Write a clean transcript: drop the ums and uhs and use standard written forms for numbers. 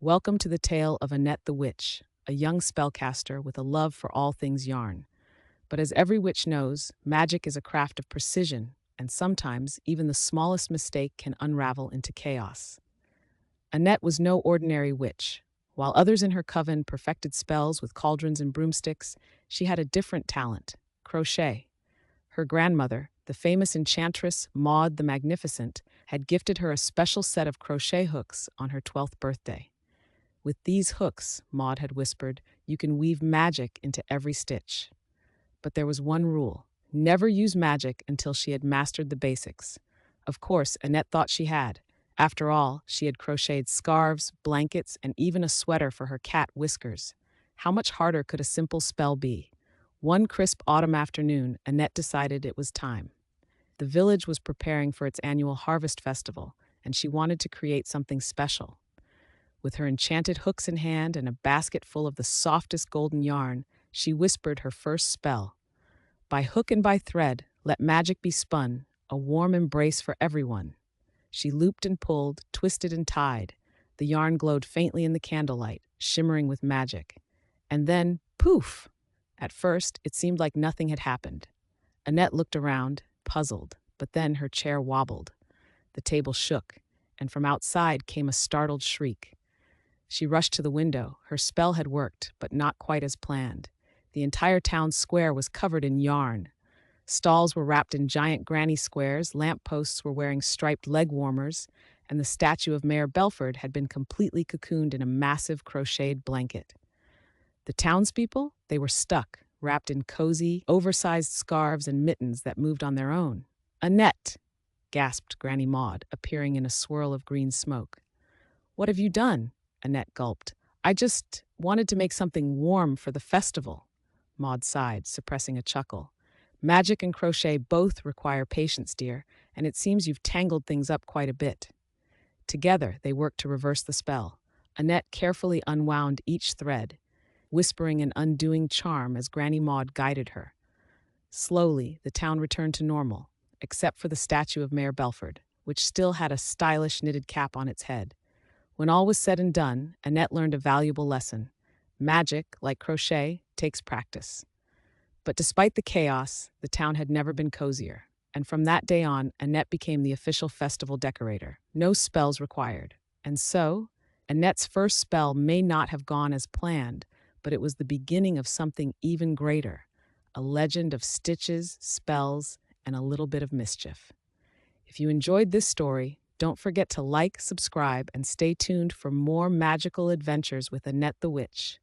Welcome to the tale of Annette the Witch, a young spellcaster with a love for all things yarn. But as every witch knows, magic is a craft of precision, and sometimes even the smallest mistake can unravel into chaos. Annette was no ordinary witch. While others in her coven perfected spells with cauldrons and broomsticks, she had a different talent: crochet. Her grandmother, the famous enchantress Maud the Magnificent, had gifted her a special set of crochet hooks on her 12th birthday. With these hooks, Maud had whispered, you can weave magic into every stitch. But there was one rule: never use magic until she had mastered the basics. Of course, Annette thought she had. After all, she had crocheted scarves, blankets, and even a sweater for her cat Whiskers. How much harder could a simple spell be? One crisp autumn afternoon, Annette decided it was time. The village was preparing for its annual harvest festival, and she wanted to create something special. With her enchanted hooks in hand and a basket full of the softest golden yarn, she whispered her first spell. By hook and by thread, let magic be spun, a warm embrace for everyone. She looped and pulled, twisted and tied. The yarn glowed faintly in the candlelight, shimmering with magic. And then, poof! At first, it seemed like nothing had happened. Annette looked around, puzzled, but then her chair wobbled. The table shook, and from outside came a startled shriek. She rushed to the window. Her spell had worked, but not quite as planned. The entire town square was covered in yarn. Stalls were wrapped in giant granny squares, lampposts were wearing striped leg warmers, and the statue of Mayor Belford had been completely cocooned in a massive crocheted blanket. The townspeople, they were stuck, wrapped in cozy, oversized scarves and mittens that moved on their own. "Annette!" gasped Granny Maud, appearing in a swirl of green smoke. "What have you done?" Annette gulped. "I just wanted to make something warm for the festival." Maud sighed, suppressing a chuckle. "Magic and crochet both require patience, dear, and it seems you've tangled things up quite a bit." Together, they worked to reverse the spell. Annette carefully unwound each thread, whispering an undoing charm as Granny Maud guided her. Slowly, the town returned to normal, except for the statue of Mayor Belford, which still had a stylish knitted cap on its head. When all was said and done, Annette learned a valuable lesson. Magic, like crochet, takes practice. But despite the chaos, the town had never been cozier. And from that day on, Annette became the official festival decorator. No spells required. And so, Annette's first spell may not have gone as planned, but it was the beginning of something even greater: a legend of stitches, spells, and a little bit of mischief. If you enjoyed this story, don't forget to like, subscribe, and stay tuned for more magical adventures with Annette the Witch.